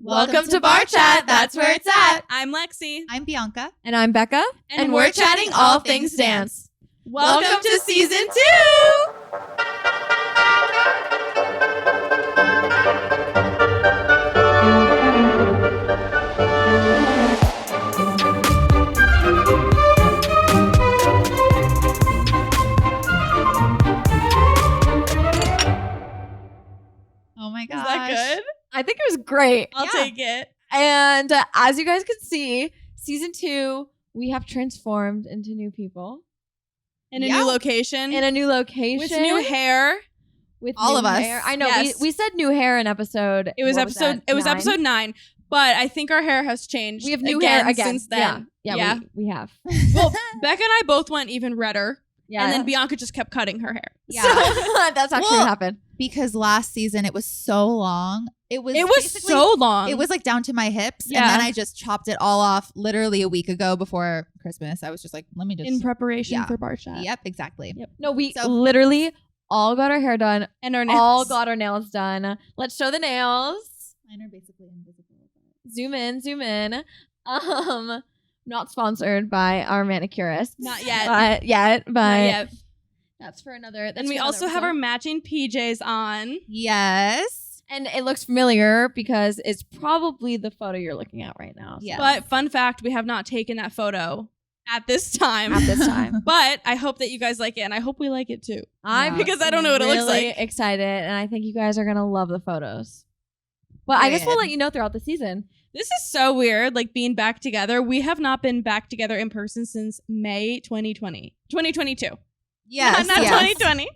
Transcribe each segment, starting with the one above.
Welcome to Barre Chat. That's where it's at. I'm Lexi. I'm Bianca. And I'm Becca. And we're chatting all things dance. Welcome to season 2. Oh my gosh. Is that good? I think it was great. I'll take it. And as you guys can see, season 2, we have transformed into new people. In a new location. In a new location. With new hair. With all new of us. hair. I know. Yes. We said new hair in episode. It was what episode. that? It was 9? episode 9. But I think our hair has changed. We have new hair again since then. Yeah. We have. Well, Becca and I both went even redder. Yeah. And then Bianca just kept cutting her hair. Yeah. So, that's actually what happened. Because last season it was so long. It was so long. It was like down to my hips. Yeah. And then I just chopped it all off literally a week ago before Christmas. I was just like, let me just. in preparation Yeah. for Barre Chat. Yep, exactly. Yep. No, we literally all got our hair done. And our nails. All got our nails done. Let's show the nails. Mine are basically invisible. Zoom in. Not sponsored by our manicurist. Not yet. Not yet. That's for another. And we also have our matching PJs on. Yes. And it looks familiar because it's probably the photo you're looking at right now. Yeah. But fun fact, we have not taken that photo at this time. But I hope that you guys like it, and I hope we like it too. Because I don't know what it looks like. Excited, and I think you guys are gonna love the photos. But I guess we'll let you know throughout the season. This is so weird, like being back together. We have not been back together in person since May 2022. Yes. Not 2020.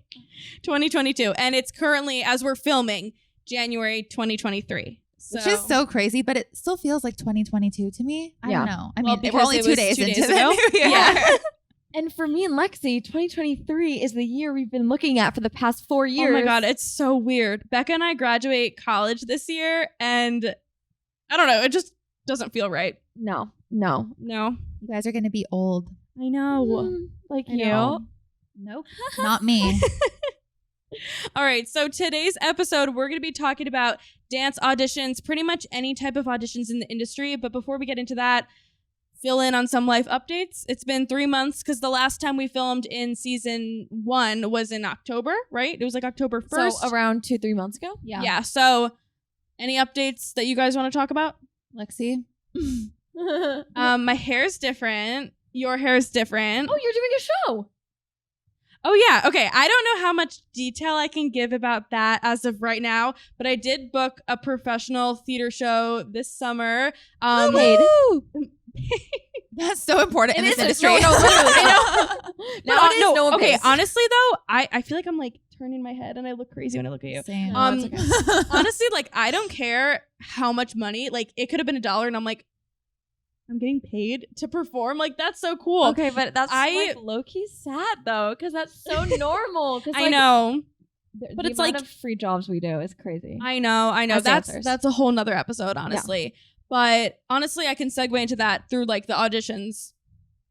2022. And it's currently, as we're filming, January 2023. Which is so crazy, but it still feels like 2022 to me. I don't know. I mean, we're only 2 days into the new year. Yeah. And for me and Lexi, 2023 is the year we've been looking at for the past 4 years. Oh my God, it's so weird. Becca and I graduate college this year, and I don't know, it just doesn't feel right. No. You guys are going to be old. I know. Like I you. know. Nope. Not me. All right, so today's episode, we're going to be talking about dance auditions, pretty much any type of auditions in the industry. But before we get into that, fill in on some life updates. It's been 3 months because the last time we filmed in season 1 was in October, right? It was like October 1st. So around 2-3 months ago? Yeah. So any updates that you guys want to talk about? Lexi? My hair's different. Your hair's different. Oh, you're doing a show. Oh, yeah. Okay. I don't know how much detail I can give about that as of right now, but I did book a professional theater show this summer. That's so important in this industry. No, literally. I know. Okay, honestly, though, I feel like I'm like turning my head and I look crazy when I look at you. Same. Honestly, like, I don't care how much money. Like, it could have been $1 and I'm like, I'm getting paid to perform. Like, that's so cool. Okay, but that's like low-key sad though, because that's so normal. I know. But it's like free jobs we do is crazy. I know. That's a whole nother episode, honestly. Yeah. But honestly, I can segue into that through like the auditions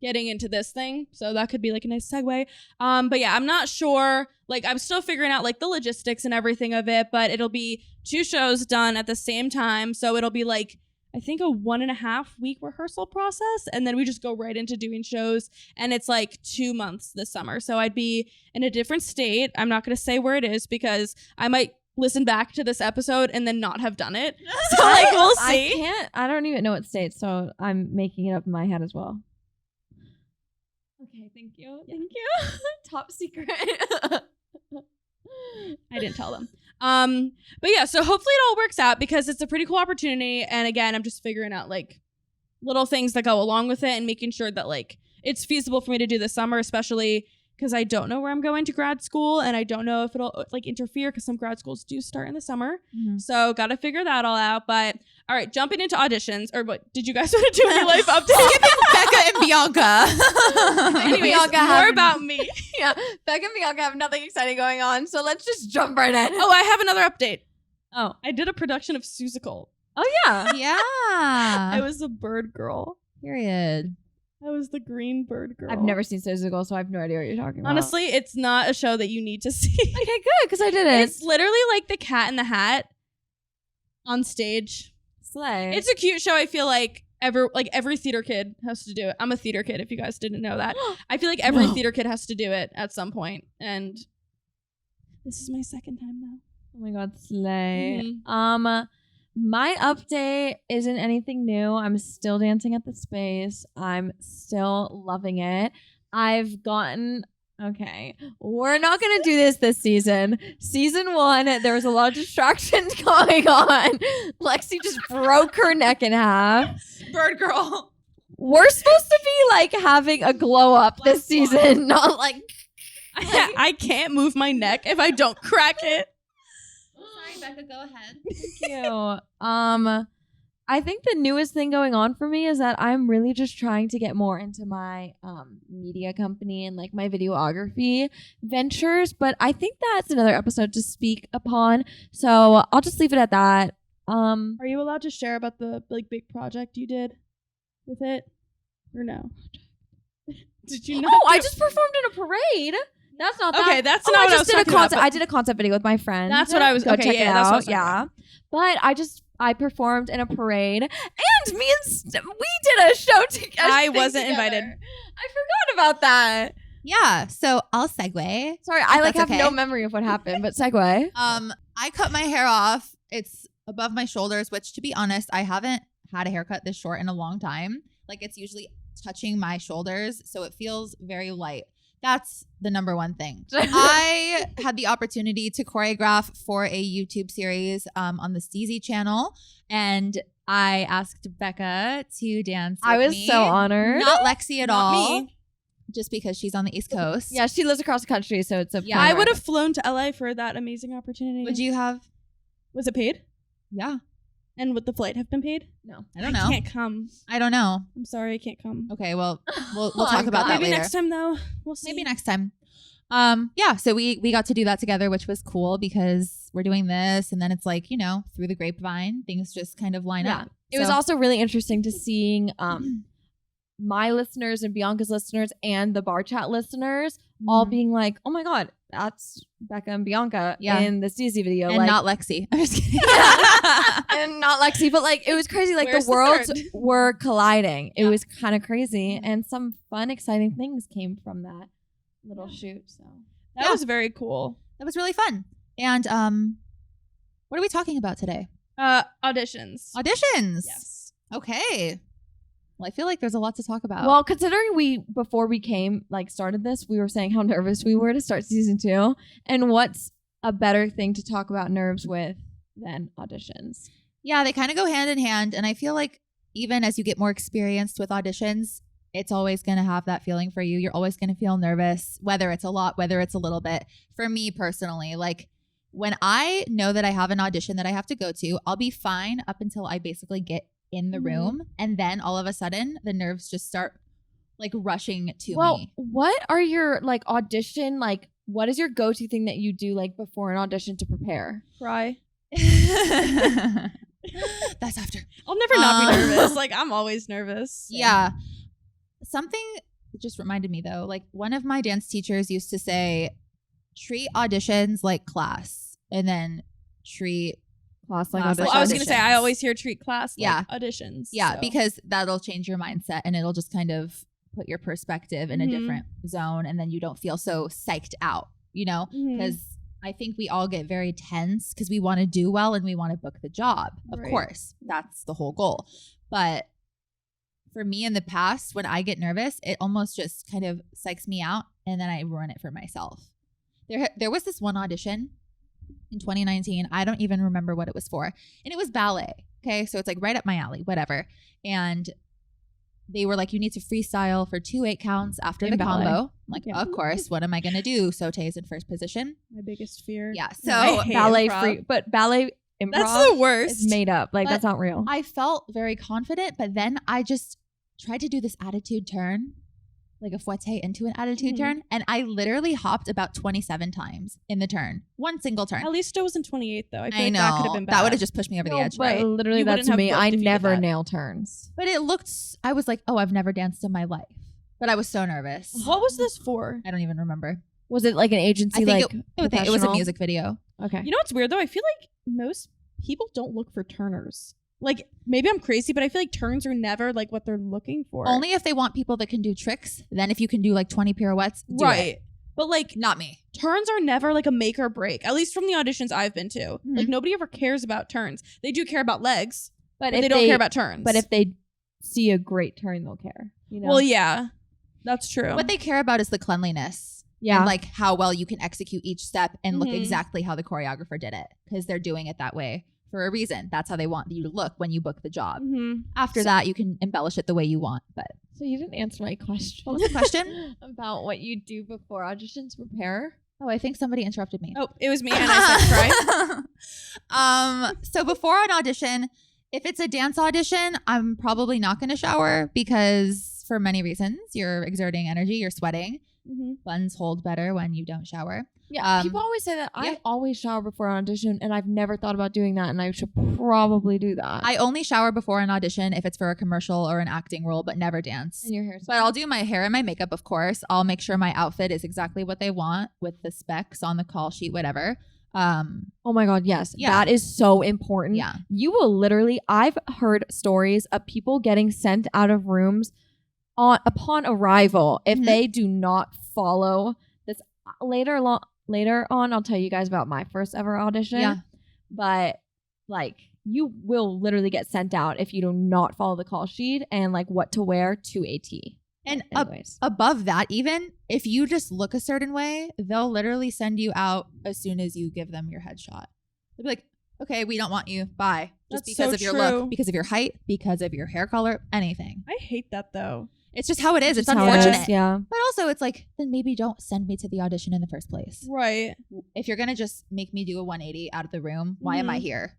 getting into this thing. So that could be like a nice segue. But yeah, I'm not sure. Like, I'm still figuring out like the logistics and everything of it, but it'll be 2 shows done at the same time. So it'll be like, I think, a 1.5 week rehearsal process. And then we just go right into doing shows. And it's like 2 months this summer. So I'd be in a different state. I'm not going to say where it is because I might listen back to this episode and then not have done it. So like, we'll see. I don't even know what state. So I'm making it up in my head as well. Okay. Thank you. Top secret. I didn't tell them. But yeah, so hopefully it all works out because it's a pretty cool opportunity. And again, I'm just figuring out like little things that go along with it and making sure that like it's feasible for me to do this summer, especially because I don't know where I'm going to grad school and I don't know if it'll like interfere because some grad schools do start in the summer. Mm-hmm. So got to figure that all out. But all right, jumping into auditions, or what did you guys want to do any life updates? Becca and Bianca. Anyways, more about me. Yeah, Becca and Bianca have nothing exciting going on, so let's just jump right in. Oh, I have another update. Oh, I did a production of Susical. Oh yeah, yeah. I was a bird girl. Period. I was the green bird girl. I've never seen Susical, so I have no idea what you're talking about. Honestly, it's not a show that you need to see. Okay, good, because I didn't. It's literally like the Cat in the Hat on stage. Slay. It's a cute show. I feel like every theater kid has to do it. I'm a theater kid, if you guys didn't know that. I feel like every theater kid has to do it at some point. And this is my second time now. Oh my God, slay. My update isn't anything new. I'm still dancing at the Space. I'm still loving it. Okay, we're not going to do this season. Season 1, there was a lot of distractions going on. Lexi just broke her neck in half. Bird girl. We're supposed to be like having a glow up this season, not like I can't move my neck if I don't crack it. Sorry, Becca, go ahead. Thank you. I think the newest thing going on for me is that I'm really just trying to get more into my media company and like my videography ventures. But I think that's another episode to speak upon. So I'll just leave it at that. Are you allowed to share about the big project you did with it, or no? Did you know? Oh, I just performed in a parade. That's not that. Okay, that's not what I was talking about. I did a concept video with my friend. That's what I was. Go check it that's out. Yeah, but I performed in a parade, and we did a show together. I wasn't invited. I forgot about that. Yeah, so I'll segue. Sorry, I have no memory of what happened, but segue. I cut my hair off. It's above my shoulders, which, to be honest, I haven't had a haircut this short in a long time. Like, it's usually touching my shoulders, so it feels very light. That's the number one thing. I had the opportunity to choreograph for a YouTube series on the Steezy channel, and I asked Becca to dance with I was me. so honored. Not Lexi at Not all. me. Just because she's on the East Coast. Yeah, she lives across the country, so it's a Yeah. I would have flown to LA for that amazing opportunity. Would you have? Was it paid? Yeah. And would the flight have been paid? No. I don't know. I can't come. I don't know. I'm sorry, I can't come. Okay, well, we'll Oh, talk about that Maybe later. next time though. We'll see. Maybe next time. Yeah, so we got to do that together, which was cool because we're doing this, and then it's like, through the grapevine, things just kind of line up. It was also really interesting to seeing my listeners and Bianca's listeners and the Barre Chat listeners all being like, oh my God, that's Becca and Bianca in the Steezy video. And not Lexi. I'm just kidding. And not Lexi, but like it was crazy. Like Where's the the worlds third? were colliding. It was kind of crazy, and some fun, exciting things came from that little shoot. So That was very cool. That was really fun. And what are we talking about today? Auditions. Auditions. Yes. Okay. Well, I feel like there's a lot to talk about. well, considering before we started this, we were saying how nervous we were to start season 2, and what's a better thing to talk about nerves with than auditions? Yeah, they kind of go hand in hand. And I feel like even as you get more experienced with auditions, it's always going to have that feeling for you. You're always going to feel nervous, whether it's a lot, whether it's a little bit. For me personally, like when I know that I have an audition that I have to go to, I'll be fine up until I basically get in the room. And then all of a sudden the nerves just start like rushing to me. What are your audition, what is your go-to thing that you do before an audition to prepare? Cry. That's after. I'll never not be nervous. I'm always nervous. Yeah. Something just reminded me though, one of my dance teachers used to say, treat auditions like class, and then treat Class Class auditions. Well, I was going to say, I Auditions. always hear treat class Yeah. auditions. Yeah, so. because that'll change your mindset and it'll just kind of put your perspective in a different zone, and then you don't feel so psyched out, because I think we all get very tense because we want to do well and we want to book the job. Of Right. course, that's the whole goal. But for me in the past, when I get nervous, it almost just kind of psychs me out, and then I ruin it for myself. There was this one audition in 2019. I don't even remember what it was for. And it was ballet. Okay. So it's right up my alley, whatever. And they were like, you need to freestyle for 2 8 counts after In the ballet. combo. I'm like, Yeah. of course. What am I going to do? Saute's in first position. My biggest fear. Yeah. I So hate ballet improv. but ballet improv That's the worst. is made up. But That's not real. I felt very confident, but then I just tried to do this attitude turn, like a fouette into an attitude turn. And I literally hopped about 27 times in the turn. One single turn. At least it was in 28 though. I feel I like know. that could have been bad. That would have just pushed me over the edge, but right? literally You that's wouldn't have me. booked I if you did never that. nail turns. But it looked, I was like, oh, I've never danced in my life. But I was so nervous. What was this for? I don't even remember. Was it an agency I think it was a professional? music video. Okay. You know what's weird though? I feel like most people don't look for turners. like maybe I'm crazy, but I feel like turns are never like what they're looking for. Only if they want people that can do tricks. Then if you can do like 20 pirouettes, do it. But like Not me. turns are never like a make or break, at least from the auditions I've been to. Mm-hmm. Like nobody ever cares about turns. They do care about legs, but if they don't care about turns. But if they see a great turn, they'll care. You know? Well, yeah, that's true. What they care about is the cleanliness. Yeah. And like how well you can execute each step and look Mhm. exactly how the choreographer did it. Because they're doing it that way for a reason. That's how they want you to look when you book the job. Mhm. After that, you can embellish it the way you want. But So you didn't answer my question. what was the question? About what you do before auditions prepare? Oh, I think somebody interrupted me. Oh, it was me, and I said cry. So before an audition, if it's a dance audition, I'm probably not going to shower because for many reasons, you're exerting energy, you're sweating. Mhm. Buns hold better when you don't shower. Yeah, people always say that. yeah. I always shower before an audition, and I've never thought about doing that, and I should probably do that. I only shower before an audition if it's for a commercial or an acting role, but never dance. And your hair's But I'll do my hair and my makeup, of course. I'll make sure my outfit is exactly what they want with the specs on the call sheet, whatever. Oh my God, yes. Yeah. That is so important. Yeah. You will literally, I've heard stories of people getting sent out of rooms upon arrival if Mhm. they do not follow this. Later on, I'll tell you guys about my first ever audition. Yeah. But like, you will literally get sent out if you do not follow the call sheet and like what to wear to a T. And anyways. above that, even if you just look a certain way, they'll literally send you out as soon as you give them your headshot. They'll be like, okay, we don't want you. Bye. Just That's because so of your true. look, because of your height, because of your hair color, anything. I hate that though. It's just how it is. It's Just how it unfortunate. is, yeah. But also, it's like, then maybe don't send me to the audition in the first place. Right. If you're going to just make me do a 180 out of the room, why am I Mhm. here?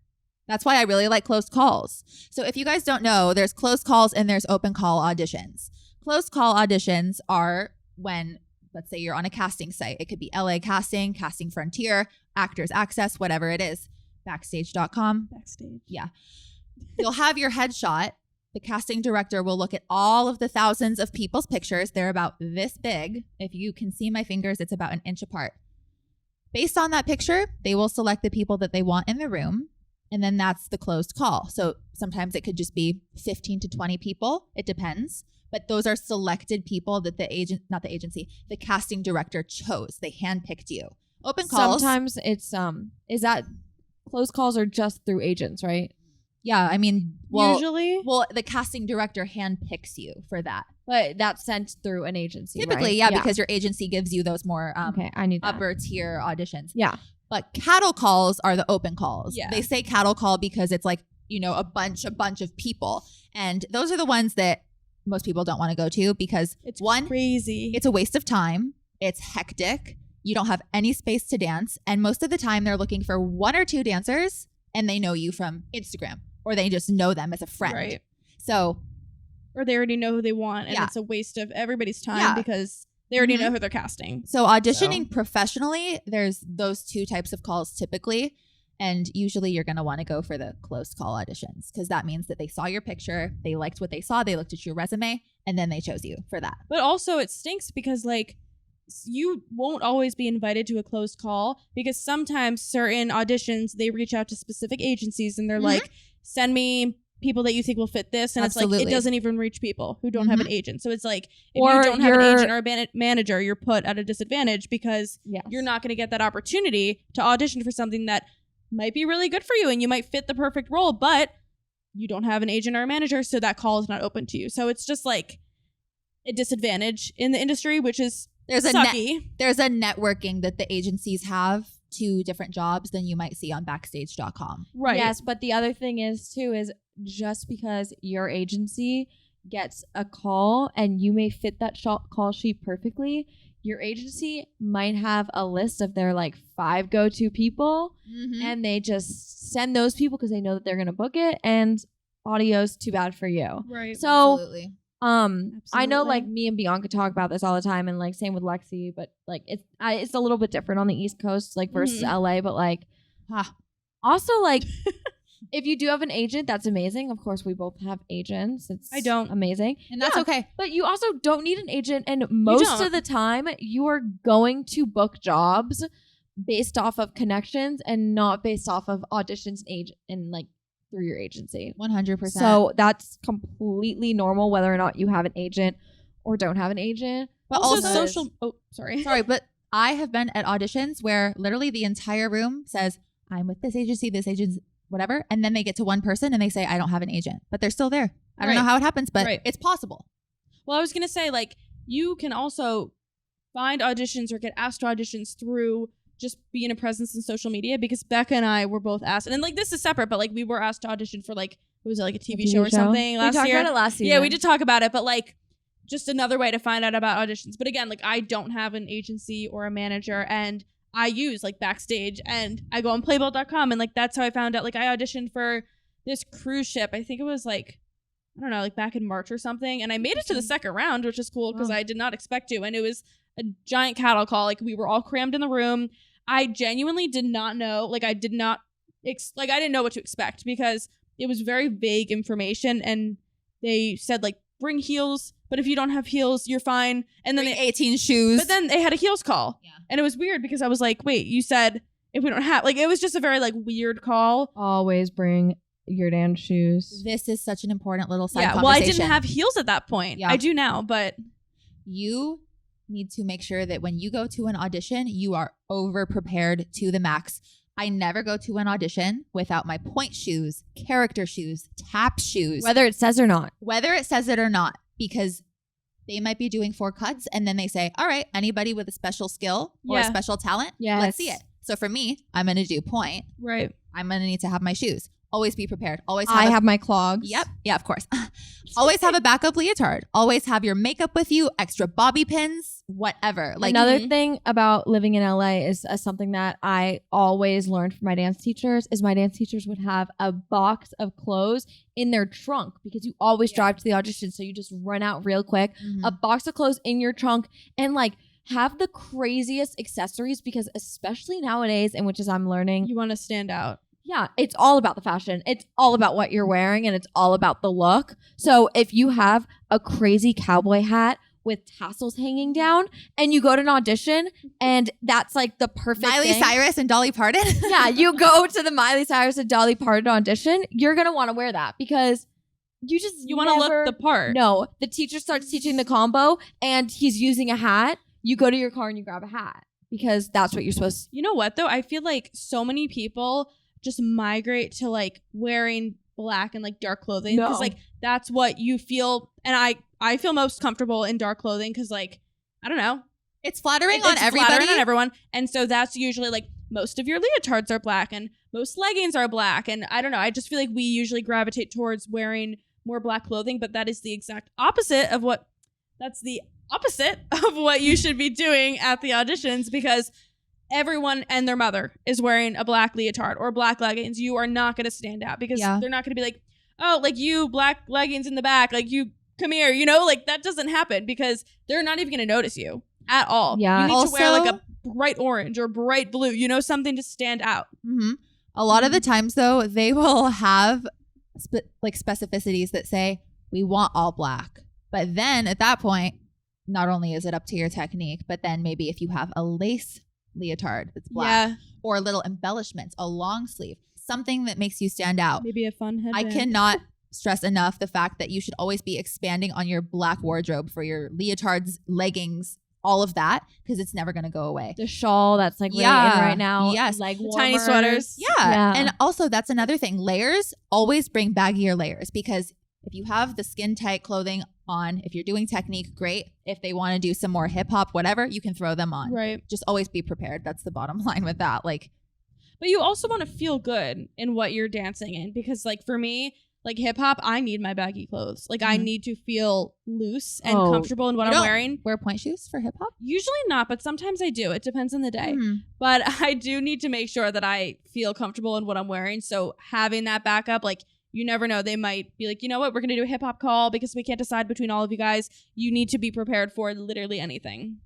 That's why I really like closed calls. So if you guys don't know, there's closed calls and there's open call auditions. Closed call auditions are when, let's say you're on a casting site. It could be LA Casting, Casting Frontier, Actors Access, whatever it is. Backstage.com. Backstage. Yeah. You'll have your headshot. The casting director will look at all of the thousands of people's pictures. They're about this big. If you can see my fingers, it's about an inch apart. Based on that picture, they will select the people that they want in the room. And then that's the closed call. So sometimes it could just be 15 to 20 people. It depends. But those are selected people that the casting director chose. They handpicked you. Open calls. Sometimes it's is that closed calls are just through agents, right? Yeah, I mean, Usually. well, the casting director handpicks you for that. But that's sent through an agency. Typically, right? yeah, because your agency gives you those more okay, I need that. upper tier auditions. Yeah. But cattle calls are the open calls. Yeah. They say cattle call because it's like, a bunch of people. And those are the ones that most people don't want to go to because It's one, crazy. it's a waste of time. It's hectic. You don't have any space to dance. And most of the time they're looking for one or two dancers and they know you from Instagram or they just know them as a friend. Right. So Or they already know who they want, and Yeah. it's a waste of everybody's time Yeah. because they already Mhm. know who they're casting. So auditioning professionally, there's those two types of calls typically. And usually you're going to want to go for the closed call auditions because that means that they saw your picture, they liked what they saw, they looked at your resume, and then they chose you for that. But also, it stinks because, like, you won't always be invited to a closed call because sometimes certain auditions, they reach out to specific agencies and they're Mhm. like, send me people that you think will fit this. And it's like, Absolutely. it doesn't even reach people who don't have an Mhm. agent. So it's like, if Or you don't have an you're- agent or a manager, you're put at a disadvantage because Yes. you're not going to get that opportunity to audition for something that might be really good for you and you might fit the perfect role, but you don't have an agent or a manager, so that call is not open to you. So it's just like a disadvantage in the industry, which is There's sucky. there's a networking that the agencies have to different jobs than you might see on backstage.com. Right. Yes, but the other thing is too is just because your agency gets a call and you may fit that call sheet perfectly, your agency might have a list of their like 5 go-to people and they just send those people because they know that they're going to book it and audio's too bad for you. Right. So Absolutely. I know like Absolutely. me and Bianca talk about this all the time and like same with Lexi, but like it's a little bit different on the East Coast like versus Mhm. LA, but like also like if you do have an agent, that's amazing. Of course, we both have agents. It's I don't. amazing. And that's Yeah. okay. But you also don't need an agent, and most don't. of the time you are going to book jobs based off of connections and not based off of auditions and like through your agency. 100%. So that's completely normal whether or not you have an agent or don't have an agent. But also social. Oh, sorry. Sorry, but I have been at auditions where literally the entire room says, I'm with this agency, whatever. And then they get to one person and they say, I don't have an agent, but they're still there. I don't know how it happens, but it's possible. Well, I was going to say, like, you can also find auditions or get asked to auditions through just being a presence in social media, because Becca and I were both asked, and like this is separate, but like we were asked to audition for like, was it like a TV show or something last year? We talked about it last season. Yeah, we did talk about it, but like just another way to find out about auditions. But again, like I don't have an agency or a manager, and I use like Backstage, and I go on playbill.com, and like that's how I found out. Like I auditioned for this cruise ship. I think it was like, I don't know, like back in March or something, and I made it to the second round, which is cool because I did not expect to, and it was a giant cattle call. Like we were all crammed in the room. I genuinely did not know, like I didn't know what to expect, because it was very vague information, and they said like bring heels, but if you don't have heels, you're fine. And then 18 shoes. But then they had a heels call. Yeah. And it was weird because I was like, wait, you said if we don't have, like, it was just a very like weird call. Always bring your damn shoes. This is such an important little side conversation. Well, I didn't have heels at that point. Yeah. I do now, but you need to make sure that when you go to an audition, you are over prepared to the max. I never go to an audition without my point shoes, character shoes, tap shoes. Whether it says or not. Whether it says it or not, because they might be doing 4 cuts and then they say, all right, anybody with a special skill or a special talent, let's see it. So for me, I'm going to do point. Right. I'm going to need to have my shoes. Always be prepared. Always have my clogs. Yep. Yeah, of course. Always have a backup leotard. Always have your makeup with you, extra bobby pins, whatever. Like another thing about living in LA is something that I always learned from my dance teachers is my dance teachers would have a box of clothes in their trunk, because you always drive to the audition. So you just run out real quick, a box of clothes in your trunk, and like have the craziest accessories, because especially nowadays, and which is I'm learning, you want to stand out. Yeah, it's all about the fashion. It's all about what you're wearing, and it's all about the look. So if you have a crazy cowboy hat with tassels hanging down and you go to an audition and that's like the perfect Miley Cyrus and Dolly Parton. Yeah, you go to the Miley Cyrus and Dolly Parton audition, you're going to want to wear that because you want to look the part. No, the teacher starts teaching the combo and he's using a hat. You go to your car and you grab a hat because that's what you're supposed to. You know what though? I feel like so many people just migrate to like wearing black and like dark clothing because like that's what you feel, and I feel most comfortable in dark clothing because like I don't know, it's flattering on everybody. Flattering on everyone, and so that's usually like most of your leotards are black and most leggings are black, and I don't know, I just feel like we usually gravitate towards wearing more black clothing, but that is the exact opposite of what you should be doing at the auditions, because everyone and their mother is wearing a black leotard or black leggings. You are not going to stand out because they're not going to be like, oh, like you black leggings in the back, like you come here, you know, like that doesn't happen because they're not even going to notice you at all. Yeah. You need to wear like a bright orange or bright blue, you know, something to stand out. Mm-hmm. A lot of the times though, they will have like specificities that say we want all black. But then at that point, not only is it up to your technique, but then maybe if you have a lace leotard that's black or little embellishments, a long sleeve, something that makes you stand out, maybe a fun headband. I cannot stress enough the fact that you should always be expanding on your black wardrobe for your leotards, leggings, all of that, because it's never going to go away. The shawl that's like really in right now. Yes. Like tiny sweaters. Yeah. And also that's another thing. Layers, always bring baggier layers, because if you have the skin tight clothing on, if you're doing technique, great. If they want to do some more hip hop, whatever, you can throw them on. Right. Just always be prepared. That's the bottom line with that. Like, but you also want to feel good in what you're dancing in, because like for me, like hip hop, I need my baggy clothes. Like I need to feel loose and comfortable in what I'm wearing. Wear point shoes for hip hop? Usually not, but sometimes I do. It depends on the day. But I do need to make sure that I feel comfortable in what I'm wearing. So having that backup, like you never know, they might be like, you know what, we're going to do a hip hop call because we can't decide between all of you guys. You need to be prepared for literally anything.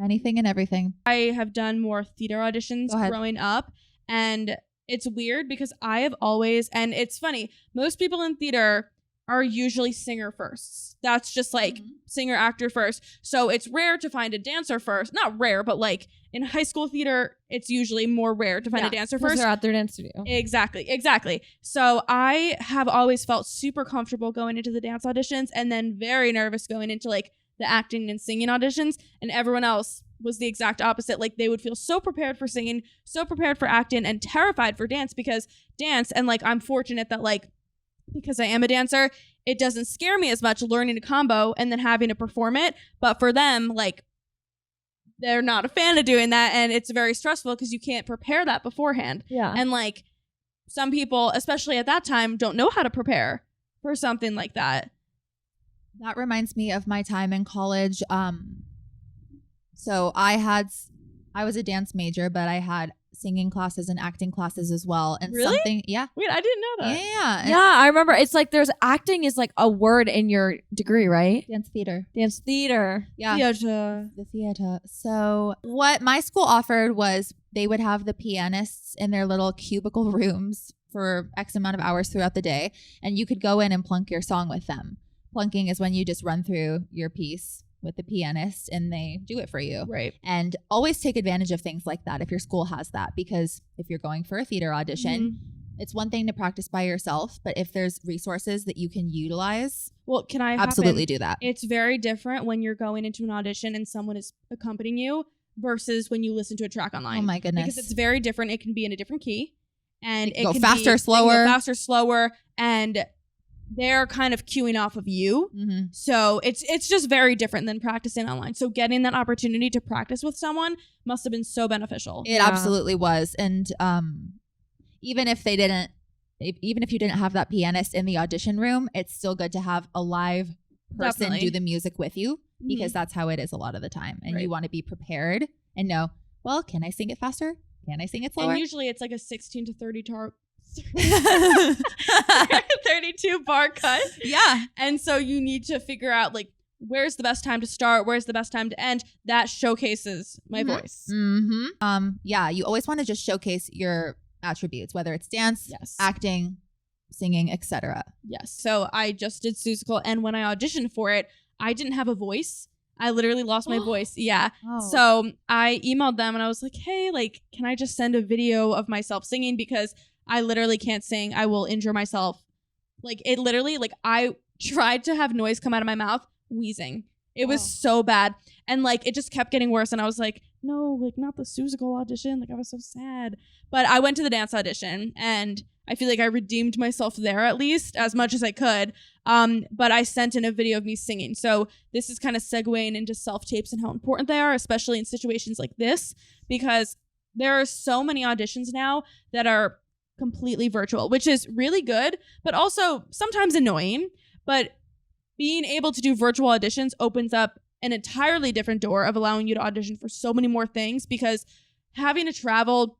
Anything and everything. I have done more theater auditions growing up, and it's weird because I have always, and it's funny, most people in theater are usually singer firsts. That's just like singer actor first. So it's rare to find a dancer first. Not rare, but like in high school theater, it's usually more rare to find a dancer first. They're at their dance studio. Exactly. So I have always felt super comfortable going into the dance auditions and then very nervous going into like the acting and singing auditions, and everyone else was the exact opposite. Like they would feel so prepared for singing, so prepared for acting, and terrified for dance, because dance, and like I'm fortunate that like because I am a dancer, it doesn't scare me as much learning a combo and then having to perform it. But for them, like they're not a fan of doing that, and it's very stressful because you can't prepare that beforehand. Yeah. And like some people, especially at that time, don't know how to prepare for something like that. That reminds me of my time in college. So I was a dance major, but I had singing classes and acting classes as well. And really? Yeah. Wait, I didn't know that. Yeah. Yeah, I remember. It's like there's acting is like a word in your degree, right? Dance theater. Dance theater. Yeah. Theater. The theater. So what my school offered was they would have the pianists in their little cubicle rooms for X amount of hours throughout the day. And you could go in and plunk your song with them. Plunking is when you just run through your piece with the pianist and they do it for you. Right. And always take advantage of things like that if your school has that, because if you're going for a theater audition, it's one thing to practice by yourself, but if there's resources that you can utilize, well, can I absolutely do that. It's very different when you're going into an audition and someone is accompanying you versus when you listen to a track online. Oh my goodness. Because it's very different. It can be in a different key, and it go can faster, slower, and they're kind of queuing off of you. Mm-hmm. So it's just very different than practicing online. So getting that opportunity to practice with someone must have been so beneficial. It absolutely was. And even if you didn't have that pianist in the audition room, it's still good to have a live person do the music with you, because that's how it is a lot of the time. And you want to be prepared and know, well, can I sing it faster? Can I sing it slower? And usually it's like a 16 to 32 bar cut. Yeah. And so you need to figure out like where's the best time to start, where's the best time to end. That showcases my voice. Yeah, you always want to just showcase your attributes, whether it's dance, acting, singing, etc. Yes. So I just did Seussical, and when I auditioned for it, I didn't have a voice. I literally lost my voice. Yeah. Oh. So I emailed them and I was like, hey, like, can I just send a video of myself singing? Because I literally can't sing. I will injure myself. Like, it literally, like, I tried to have noise come out of my mouth, wheezing. It was so bad. And, like, it just kept getting worse. And I was like, no, like, not the Seussical audition. Like, I was so sad. But I went to the dance audition, and I feel like I redeemed myself there, at least, as much as I could. But I sent in a video of me singing. So this is kind of segueing into self-tapes and how important they are, especially in situations like this, because there are so many auditions now that are completely virtual, which is really good, but also sometimes annoying. But being able to do virtual auditions opens up an entirely different door of allowing you to audition for so many more things, because having to travel,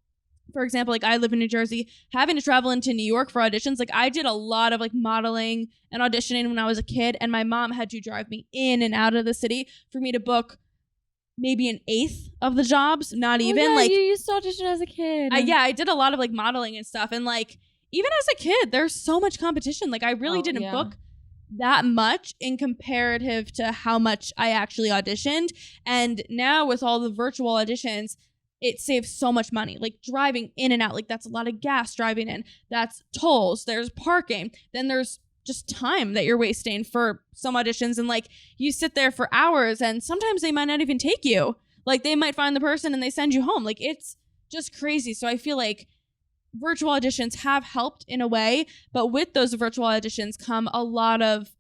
for example, like I live in New Jersey, having to travel into New York for auditions, like I did a lot of like modeling and auditioning when I was a kid, and my mom had to drive me in and out of the city for me to book maybe an eighth of the jobs, not even. Yeah, like you used to audition as a kid. I did a lot of like modeling and stuff, and like even as a kid, there's so much competition. Like I really didn't book that much in comparative to how much I actually auditioned. And now with all the virtual auditions, it saves so much money. Like driving in and out, like that's a lot of gas driving in. That's tolls, there's parking, then there's just time that you're wasting for some auditions. And like you sit there for hours, and sometimes they might not even take you. Like they might find the person and they send you home. Like it's just crazy. So I feel like virtual auditions have helped in a way, but with those virtual auditions come a lot of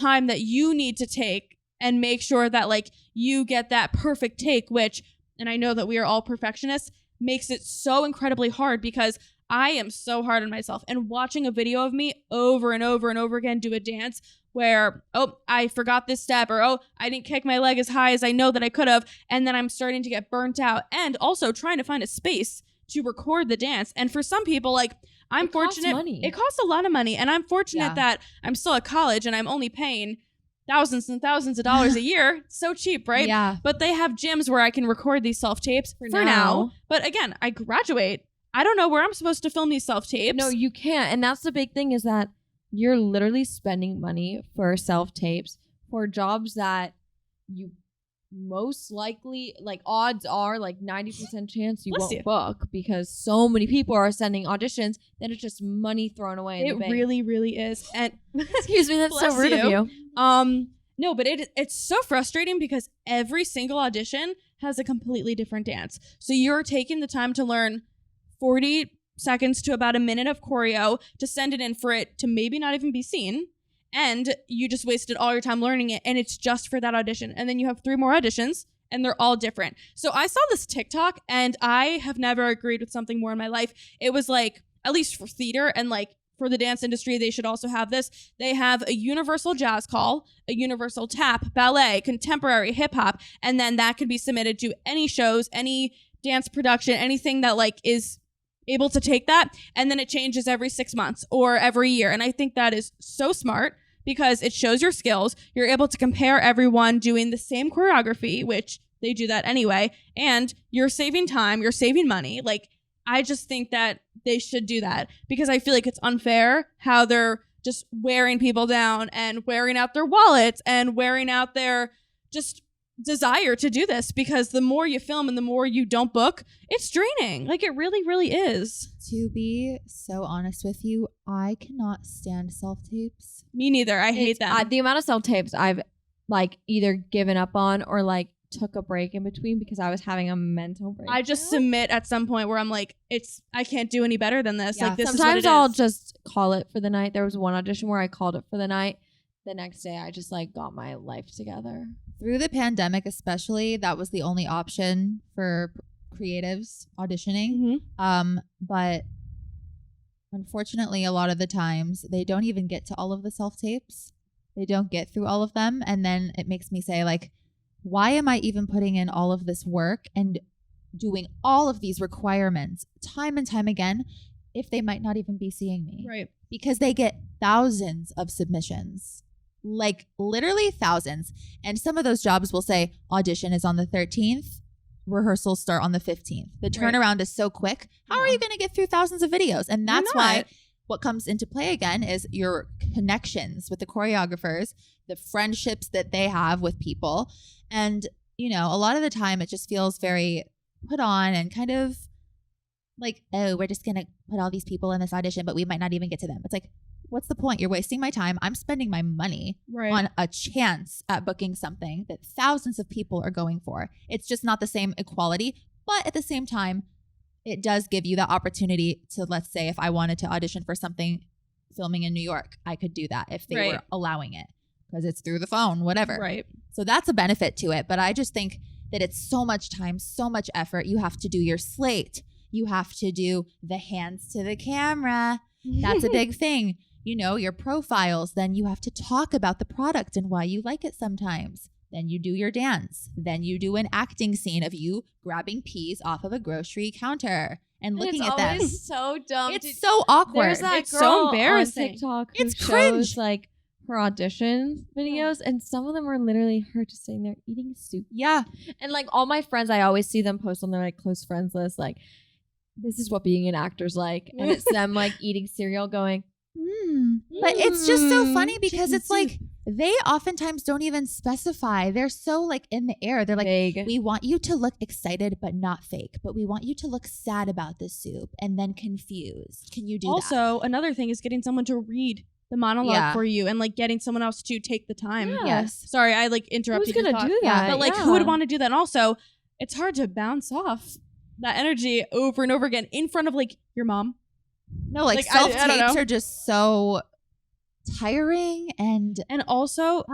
time that you need to take and make sure that like you get that perfect take, which, and I know that we are all perfectionists, makes it so incredibly hard, because I am so hard on myself. And watching a video of me over and over and over again do a dance where, oh, I forgot this step, or, oh, I didn't kick my leg as high as I know that I could have, and then I'm starting to get burnt out, and also trying to find a space to record the dance. And for some people, like, I'm fortunate. It costs a lot of money, and I'm fortunate that I'm still at college and I'm only paying thousands and thousands of dollars a year. So cheap, right? Yeah. But they have gyms where I can record these self-tapes for now. But again, I graduate. I don't know where I'm supposed to film these self-tapes. No, you can't. And that's the big thing, is that you're literally spending money for self-tapes for jobs that you most likely, like odds are like 90% chance you won't book because so many people are sending auditions, then it's just money thrown away. It really, really is. And excuse me, that's so rude of you. No, but it's so frustrating because every single audition has a completely different dance. So you're taking the time to learn 40 seconds to about a minute of choreo to send it in for it to maybe not even be seen. And you just wasted all your time learning it, and it's just for that audition. And then you have 3 more auditions, and they're all different. So I saw this TikTok, and I have never agreed with something more in my life. It was like, at least for theater and like for the dance industry, they should also have this. They have a universal jazz call, a universal tap, ballet, contemporary, hip hop, and then that can be submitted to any shows, any dance production, anything that like is able to take that, and then it changes every 6 months or every year. And I think that is so smart because it shows your skills. You're able to compare everyone doing the same choreography, which they do that anyway, and you're saving time, you're saving money. Like, I just think that they should do that because I feel like it's unfair how they're just wearing people down and wearing out their wallets and wearing out their just desire to do this, because the more you film and the more you don't book, it's draining. Like, it really, really is. To be so honest with you, I cannot stand self-tapes. Me neither. I hate them. The amount of self-tapes I've like either given up on or like took a break in between because I was having a mental break. I just submit at some point where I'm like, I can't do any better than this. Yeah. Like, this sometimes is what I'll it is. just call it for the night. There was one audition where I called it for the night. The next day I just like got my life together. Through the pandemic especially, that was the only option for creatives auditioning. Mm-hmm. But unfortunately, a lot of the times they don't even get to all of the self-tapes. They don't get through all of them. And then it makes me say, like, why am I even putting in all of this work and doing all of these requirements time and time again if they might not even be seeing me? Right. Because they get thousands of submissions, like literally thousands. And some of those jobs will say audition is on the 13th, rehearsals start on the 15th. The turnaround is so quick. How are you going to get through thousands of videos? And that's why what comes into play again is your connections with the choreographers, the friendships that they have with people. And, you know, a lot of the time it just feels very put on and kind of like, oh, we're just going to put all these people in this audition, but we might not even get to them. It's like, what's the point? You're wasting my time. I'm spending my money on a chance at booking something that thousands of people are going for. It's just not the same equality. But at the same time, it does give you the opportunity to, let's say, if I wanted to audition for something filming in New York, I could do that if they were allowing it because it's through the phone, whatever. Right. So that's a benefit to it. But I just think that it's so much time, so much effort. You have to do your slate. You have to do the hands to the camera. That's a big thing. You know, your profiles. Then you have to talk about the product and why you like it sometimes. Then you do your dance. Then you do an acting scene of you grabbing peas off of a grocery counter and looking at them. It's so dumb. It's so awkward. There's that It's girl so embarrassing. on TikTok who It's cringe. shows like her audition videos, and some of them are literally her just sitting there eating soup. Yeah. And like all my friends, I always see them post on their like close friends list, like, this is what being an actor's like. And it's them like eating cereal going, But it's just so funny because it's like they oftentimes don't even specify. They're so like in the air. They're like, vague. we want you to look excited but not fake, but we want you to look sad about this soup and then confused. Can you do that? Also, another thing is getting someone to read the monologue for you and like getting someone else to take the time. Yeah. Yes. Sorry, I like interrupted. Who's gonna do that? But like, who would want to do that? And also, it's hard to bounce off that energy over and over again in front of like your mom. No, like I don't self-tapes know. are just so tiring and also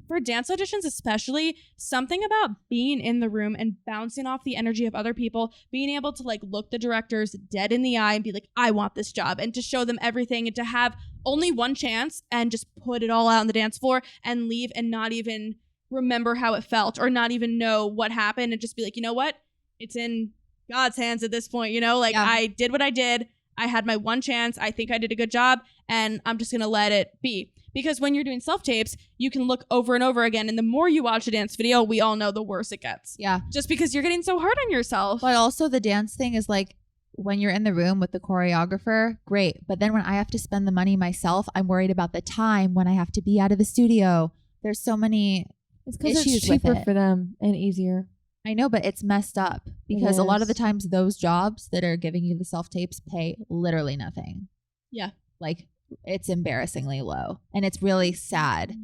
for dance auditions especially, something about being in the room and bouncing off the energy of other people, being able to like look the directors dead in the eye and be like, I want this job, and to show them everything and to have only one chance and just put it all out on the dance floor and leave and not even remember how it felt or not even know what happened and just be like, you know what, it's in God's hands at this point, you know, like I did what I did. I had my one chance. I think I did a good job, and I'm just going to let it be. Because when you're doing self-tapes, you can look over and over again, and the more you watch a dance video, we all know the worse it gets. yeah. Just because you're getting so hard on yourself. But also the dance thing is like, when you're in the room with the choreographer, great. But then when I have to spend the money myself, I'm worried about the time when I have to be out of the studio. There's so many It's because issues it's with cheaper it. for them and easier. I know, but it's messed up because a lot of the times those jobs that are giving you the self-tapes pay literally nothing. Yeah. Like it's embarrassingly low and it's really sad.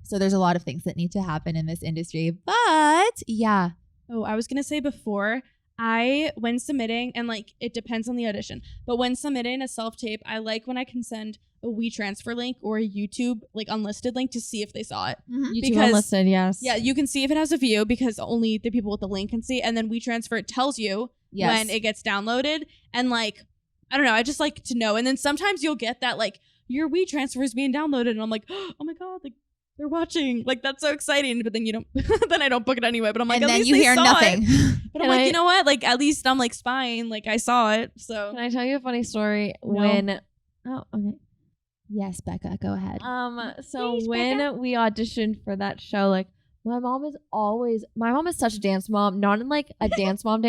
So there's a lot of things that need to happen in this industry, but yeah. Oh, I was going to say before, when submitting, and like it depends on the audition, but when submitting a self-tape, I like when I can send a WeTransfer link or a YouTube like unlisted link to see if they saw it. YouTube Because, unlisted, yes. Yeah, you can see if it has a view because only the people with the link can see, and then WeTransfer, it tells you when it gets downloaded, and like, I don't know, I just like to know. And then sometimes you'll get that like, your WeTransfer is being downloaded, and I'm like, oh my God, like they're watching, like that's so exciting. But then you don't, then I don't book it anyway. But I'm like, and at then least you they hear saw nothing. It. But I'm Can like, you know what? Like at least I'm like spying, like I saw it. So Can I tell you a funny story? No. Okay. Yes, Becca, go ahead. So Please, when Becca. we auditioned for that show, like my mom is such a dance mom, not in like a dance mom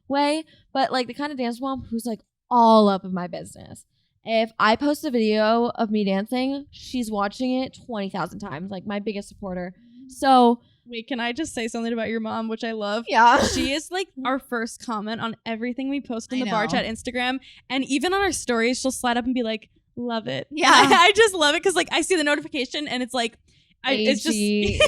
way, but like the kind of dance mom who's like all up in my business. If I post a video of me dancing, she's watching it 20,000 times, like my biggest supporter. So wait, can I just say something about your mom, which I love? yeah. She is like our first comment on everything we post on I the Barre know. Chat Instagram, and even on our stories, she'll slide up and be like, "Love it." Yeah. I just love it because like I see the notification and it's like, it's just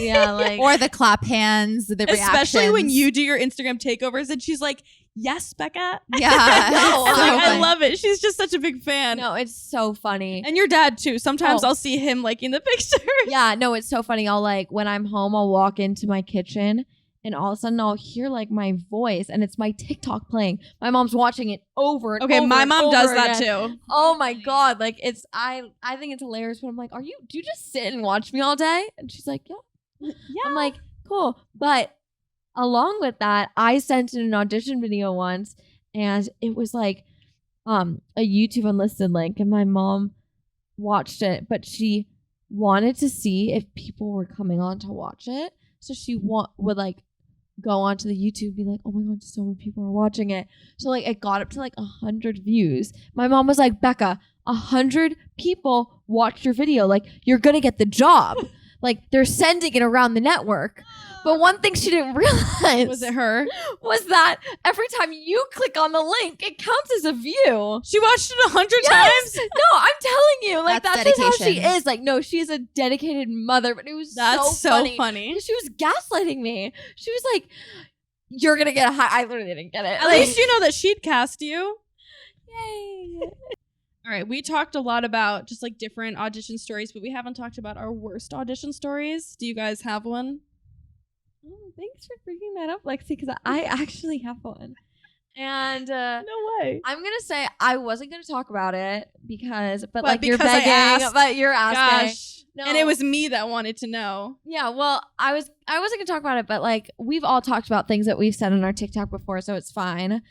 yeah, like Or the clap hands, the reactions. especially when you do your Instagram takeovers, and she's like, "Yes, Becca." Yeah. No, So Like, I funny. love it. She's just such a big fan. no, it's so funny. And your dad too. Sometimes Oh. I'll see him like in the picture. Yeah, no, it's so funny. I'll like when I'm home, I'll walk into my kitchen and all of a sudden I'll hear like my voice and it's my TikTok playing. My mom's watching it over and Okay, over my and mom over does that again. too. Oh my God. Like I think it's hilarious, but I'm like, do you just sit and watch me all day? And she's like, yeah. I'm like, cool. But along with that, I sent in an audition video once and it was like a YouTube unlisted link and my mom watched it, but she wanted to see if people were coming on to watch it. So she would like go onto the YouTube and be like, oh my God, so many people are watching it. So like it got up to like 100 views. My mom was like, Becca, 100 people watched your video. Like you're going to get the job. Like they're sending it around the network. But one thing she didn't realize Was it her? was that every time you click on the link, it counts as a view. She watched it 100 Yes! times. No, I'm telling you, like That's that's just how she dedication. is. Like, no, she's a dedicated mother, but it was That's so so funny. funny. She was gaslighting me. She was like, "You're gonna get a high." I literally didn't get it. At least you know that she'd cast you. yay. All right, we talked a lot about just like different audition stories, but we haven't talked about our worst audition stories. Do you guys have one? Oh, thanks for bringing that up, Lexi, because I actually have one. And No way. I'm gonna say I wasn't gonna talk about it but But you're because I begging, asked. but you're asking. Gosh. No. And it was me that wanted to know. Yeah, well, I wasn't gonna talk about it, but like we've all talked about things that we've said on our TikTok before, so it's fine.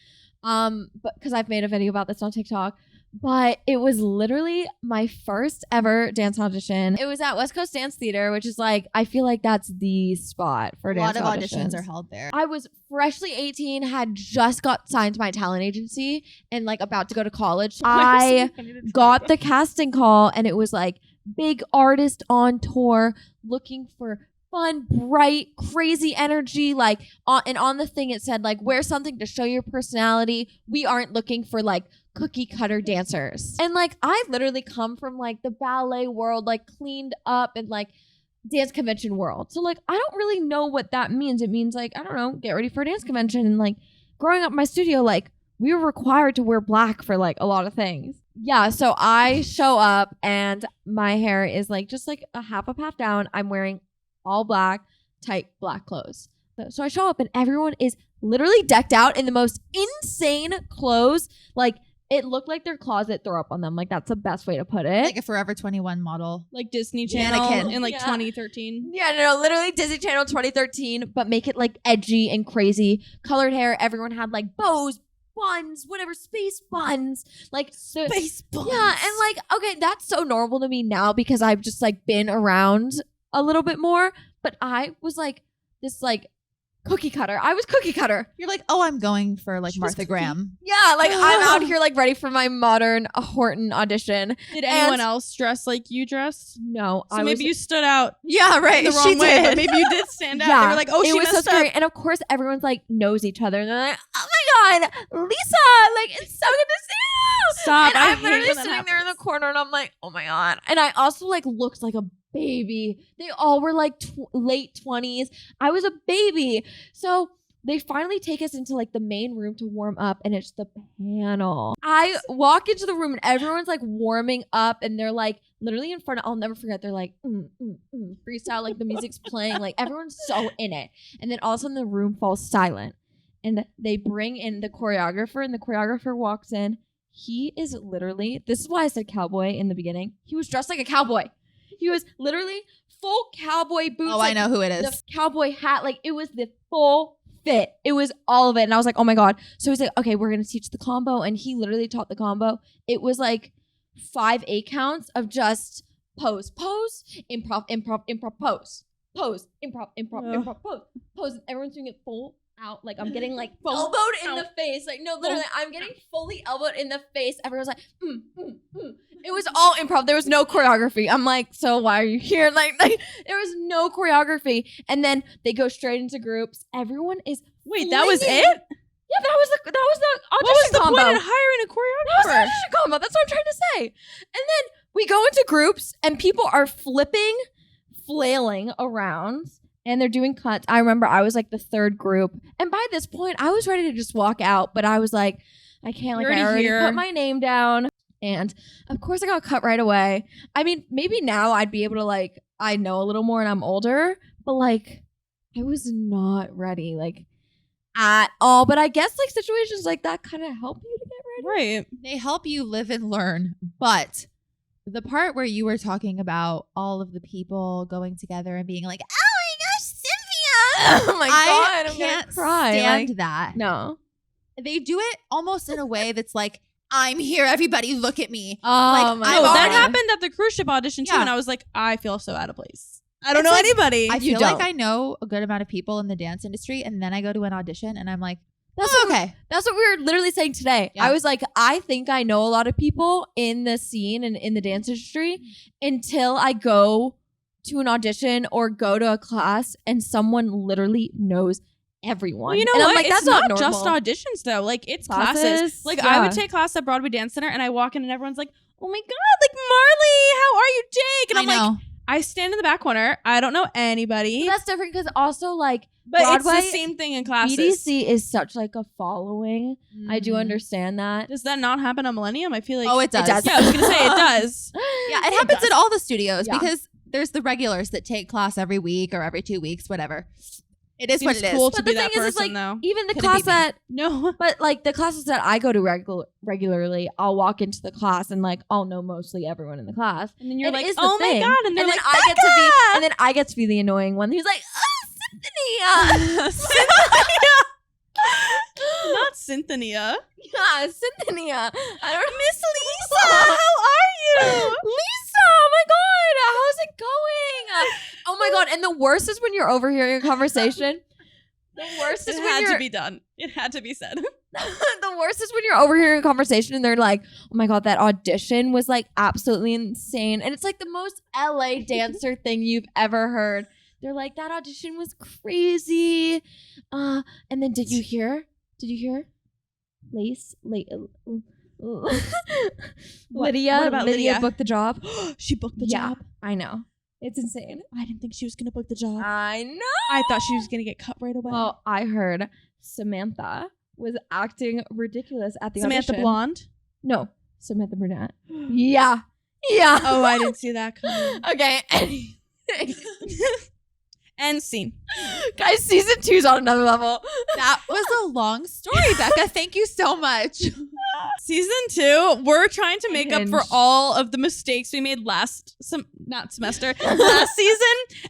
But because I've made a video about this on TikTok. But it was literally my first ever dance audition. It was at West Coast Dance Theater, which is like, I feel like that's the spot for A dance lot of auditions auditions are held there. I was freshly 18, had just got signed to my talent agency and like about to go to college. I got the casting call and it was like big artist on tour looking for fun, bright, crazy energy. Like on the thing it said like wear something to show your personality. We aren't looking for like cookie cutter dancers. And like I literally come from like the ballet world, like cleaned up and like dance convention world. So like I don't really know what that means. It means like, I don't know, get ready for a dance convention. And like growing up in my studio, like we were required to wear black for like a lot of things. Yeah, so I show up and my hair is like just like a half up, half down. I'm wearing all black, tight black clothes. So I show up and everyone is literally decked out in the most insane clothes. Like it looked like their closet threw up on them. Like that's the best way to put it. Like a Forever 21 model. Like Disney Channel Mannequin. in like Yeah. 2013. Yeah, no, literally Disney Channel 2013, but make it like edgy and crazy. Colored hair. Everyone had like bows, buns, whatever, space buns. Like Space buns. Yeah, and like, okay, that's so normal to me now because I've just like been around a little bit more. But I was like this like cookie cutter. I was cookie cutter. You're like, oh, I'm going for like Martha Graham. Yeah, like I'm out here like ready for my modern Horton audition. Did anyone else dress like you dressed? No, So maybe you stood out. Yeah, right. The wrong way, but maybe you did stand out. They were like, oh, she messed up. Scary. And of course, everyone's like knows each other, and they're like, oh my god, Lisa, like it's so good to see you. Stop! And I'm hate literally when that sitting there in the happens. corner, and I'm like, oh my god. And I also like looked like a baby. They all were like late 20s. I was a baby. So they finally take us into like the main room to warm up, and it's the panel. I walk into the room and everyone's like warming up, and they're like literally in front of, I'll never forget, they're like freestyle, like the music's playing, like everyone's so in it. And then all of a sudden the room falls silent, and they bring in the choreographer, and the choreographer walks in. He is literally, this is why I said cowboy in the beginning. He was dressed like a cowboy. He was literally full cowboy boots. Oh, like I know who it is. the cowboy hat, like it was the full fit. It was all of it. And I was like, oh my God. So he's like, okay, we're going to teach the combo. And he literally taught the combo. It was like 5 8 counts of just pose, improv, pose, improv, pose. And everyone's doing it full out. Like I'm getting like elbowed in the face. Like no, literally, I'm getting fully elbowed in the face. Everyone's like, It was all improv. There was no choreography. I'm like, so why are you here? Like there was no choreography. And then they go straight into groups. Everyone is Wait, that was it? Yeah, that was the audition What was the combo. point in hiring a That was the choreographer? audition combo. That's what I'm trying to say. And then we go into groups and people are flailing around and they're doing cuts. I remember I was like the 3rd group. And by this point, I was ready to just walk out. But I was like, I can't. Like, I already put my name down. And of course, I got cut right away. I mean, maybe now I'd be able to like, I know a little more and I'm older. But like, I was not ready. Like, at all. But I guess like situations like that kind of help you to get ready. Right. They help you live and learn. But the part where you were talking about all of the people going together and being like, oh my gosh, Cynthia. Oh my I God, I'm can't gonna cry. stand Like, that. no. They do it almost in a way that's like, I'm here, everybody look at me. Oh Like, my I'm No, that already- happened at the cruise ship audition too, Yeah. and I was like, I feel so out of place. I don't It's know like- anybody. I You feel like don't. I know a good amount of people in the dance industry, and then I go to an audition and I'm like, That's oh, what okay. That's what we were literally saying today. Yeah. I was like, I think I know a lot of people in the scene and in the dance industry until I go to an audition or go to a class and someone literally knows everyone. Well, you know and what? I'm like, It's that's not normal. just auditions though. Like it's classes. Classes? Like Yeah. I would take class at Broadway Dance Center, and I walk in, and everyone's like, "Oh my God, like Marley, how are you, Jake?" And I'm like, I stand in the back corner. I don't know anybody, But that's different because also like but Broadway, it's the same thing in classes. BDC is such like a following. I do Mhm. understand that. Does that not happen on Millennium? I feel like Oh, it does. does. Yeah, I was gonna say it does. Yeah, it happens at all the studios Yeah. because there's the regulars that take class every week or every 2 weeks, whatever. It is what Seems it is. cool to But be the that thing is, person like, though. Even the Couldn't class be me. that No, But like the classes that I go to regularly, I'll walk into the class and like I'll know mostly everyone in the class. and then you're It like, is the "Oh thing. my God!" And they're And then like, I get to be, "Becca!" and then I get to be the annoying one who's like, "Oh, Cynthia, Not Cynthia. yeah, Cynthia." I don't Miss Lisa, how are you? Lisa, oh my God, how's it going? Oh my God, and the worst is when you're overhearing a conversation. The worst is It when had you're to be done. It had to be said. the worst is when you're overhearing a conversation and they're like, oh my God, that audition was like absolutely insane. And it's like the most LA dancer thing you've ever heard. They're like, that audition was crazy. And then did you hear? Lydia about Lydia? booked the job. She booked the Yeah, job. I know. It's insane. I didn't think she was gonna book the job. I know. I thought she was gonna get cut right away. Well, I heard Samantha was acting ridiculous at the Samantha audition. Blonde. No, Samantha Burnett. Yeah. Yeah. Oh, I didn't see that coming. Okay. End scene. Guys, season 2's on another level. That was a long story, Becca. Thank you so much. Season 2, we're trying to make up for Hinge. all of the mistakes we made last season.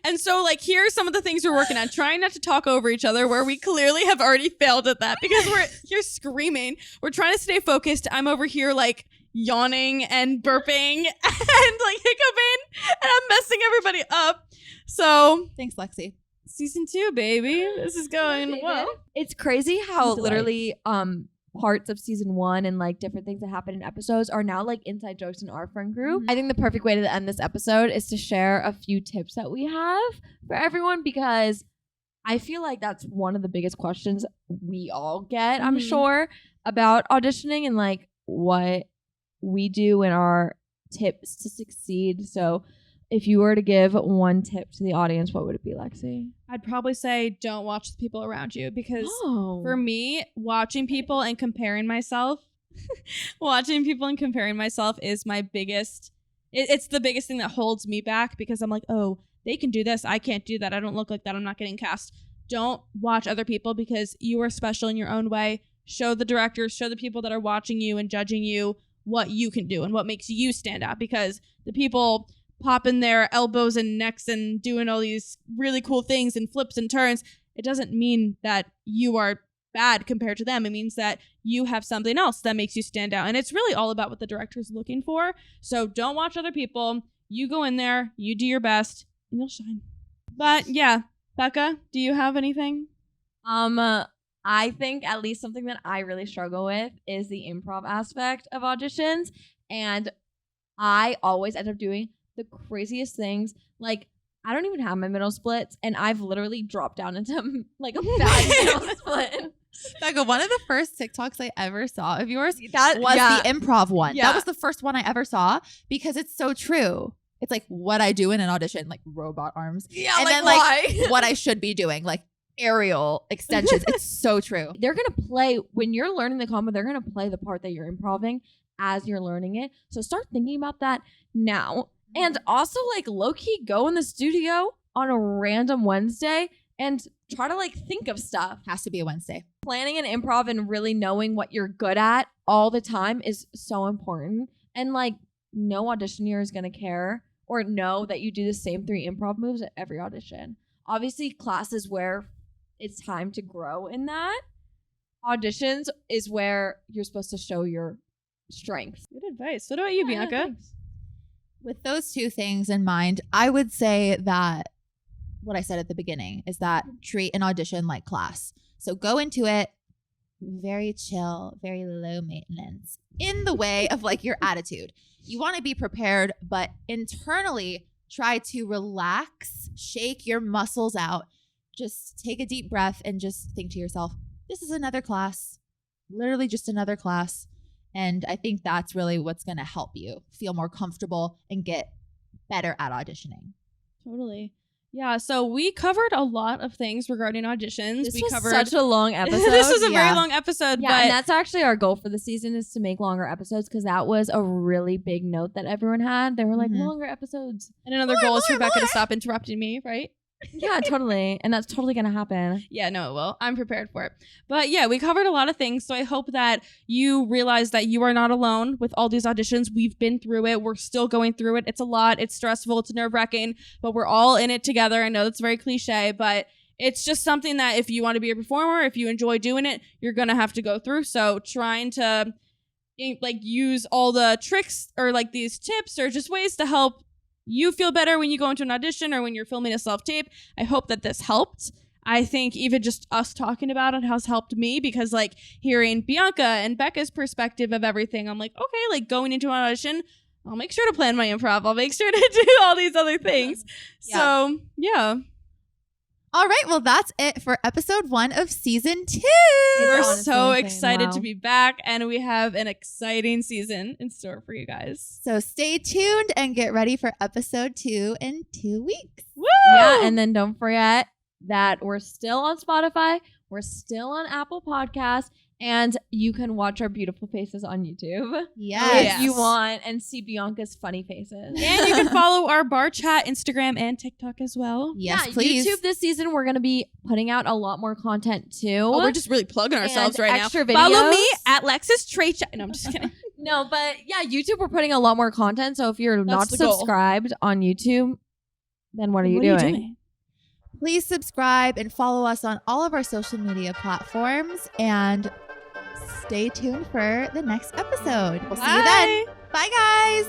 And so, like, here are some of the things we're working on. Trying not to talk over each other, where we clearly have already failed at that because we're here screaming. We're trying to stay focused. I'm over here, like, yawning and burping and, like, hiccuping, and I'm messing everybody up. So, Thanks, Lexi. season 2, baby. This is going well. It's crazy how Delight. literally parts of season 1 and like different things that happen in episodes are now like inside jokes in our friend group. I think the perfect way to end this episode is to share a few tips that we have for everyone, because I feel like that's one of the biggest questions we all get, I'm sure, about auditioning and like what we do and our tips to succeed. So if you were to give one tip to the audience, what would it be, Lexi? I'd probably say don't watch the people around you, because for me, watching people and comparing myself is my biggest, it's the biggest thing that holds me back, because I'm like, oh, they can do this. I can't do that. I don't look like that. I'm not getting cast. Don't watch other people, because you are special in your own way. Show the directors, show the people that are watching you and judging you what you can do and what makes you stand out, because the people popping their elbows and necks and doing all these really cool things and flips and turns, it doesn't mean that you are bad compared to them. It means that you have something else that makes you stand out. And it's really all about what the director's looking for. So don't watch other people. You go in there, you do your best, and you'll shine. But yeah, Becca, do you have anything? I think at least something that I really struggle with is the improv aspect of auditions. And I always end up doing the craziest things. Like, I don't even have my middle splits, and I've literally dropped down into like a bad middle split. Becca, one of the first TikToks I ever saw of yours was the improv one. Yeah. That was the first one I ever saw, because it's so true. It's like what I do in an audition, like robot arms. Yeah, and like then why? like what I should be doing, like aerial extensions. It's so true. They're going to play, when you're learning the combo, they're going to play the part that you're improving as you're learning it. So start thinking about that now. And also, like, low-key go in the studio on a random Wednesday and try to, like, think of stuff. Has to be a Wednesday. Planning an improv and really knowing what you're good at all the time is so important. And, like, no auditioneer is going to care or know that you do the same 3 improv moves at every audition. Obviously, classes where it's time to grow in that. Auditions is where you're supposed to show your strengths. Good advice. What about you, Bianca? Thanks. With those 2 things in mind, I would say that what I said at the beginning is that treat an audition like class. So go into it very chill, very low maintenance in the way of like your attitude. You want to be prepared, but internally try to relax, shake your muscles out. Just take a deep breath and just think to yourself, this is another class, literally just another class. And I think that's really what's going to help you feel more comfortable and get better at auditioning. Totally. Yeah, so we covered a lot of things regarding auditions. This we was covered such a long episode. This was a very long episode. Yeah, but and that's actually our goal for the season, is to make longer episodes, because that was a really big note that everyone had. They were like, longer episodes. And another goal is for Becca to stop interrupting me, right? Yeah, totally. And that's totally going to happen. Yeah, no, it will. I'm prepared for it. But yeah, we covered a lot of things. So I hope that you realize that you are not alone with all these auditions. We've been through it. We're still going through it. It's a lot. It's stressful. It's nerve-wracking. But we're all in it together. I know that's very cliche, but it's just something that if you want to be a performer, if you enjoy doing it, you're going to have to go through. So trying to like use all the tricks or like these tips or just ways to help you feel better when you go into an audition or when you're filming a self-tape. I hope that this helped. I think even just us talking about it has helped me, because like hearing Bianca and Becca's perspective of everything, I'm like, okay, like going into an audition, I'll make sure to plan my improv. I'll make sure to do all these other things. Yeah. So yeah. All right, well, that's it for episode 1 of season 2. We're honestly so insane. excited Wow. to be back, and we have an exciting season in store for you guys. So stay tuned and get ready for episode 2 in 2 weeks. Woo! Yeah, and then don't forget that we're still on Spotify. We're still on Apple Podcasts. And you can watch our beautiful faces on YouTube Yes. if you want, and see Bianca's funny faces. And you can follow our Barre Chat Instagram and TikTok as well. Yes, Yeah, please. YouTube this season, we're going to be putting out a lot more content too. Oh, we're just really plugging ourselves And right extra now. videos. Follow me at Lexus Trade Chat. No, I'm just kidding. No, but yeah, YouTube, we're putting a lot more content. So if you're not the goal. subscribed on YouTube, then what are you doing? Please subscribe and follow us on all of our social media platforms, and stay tuned for the next episode. We'll see you then. Bye, guys.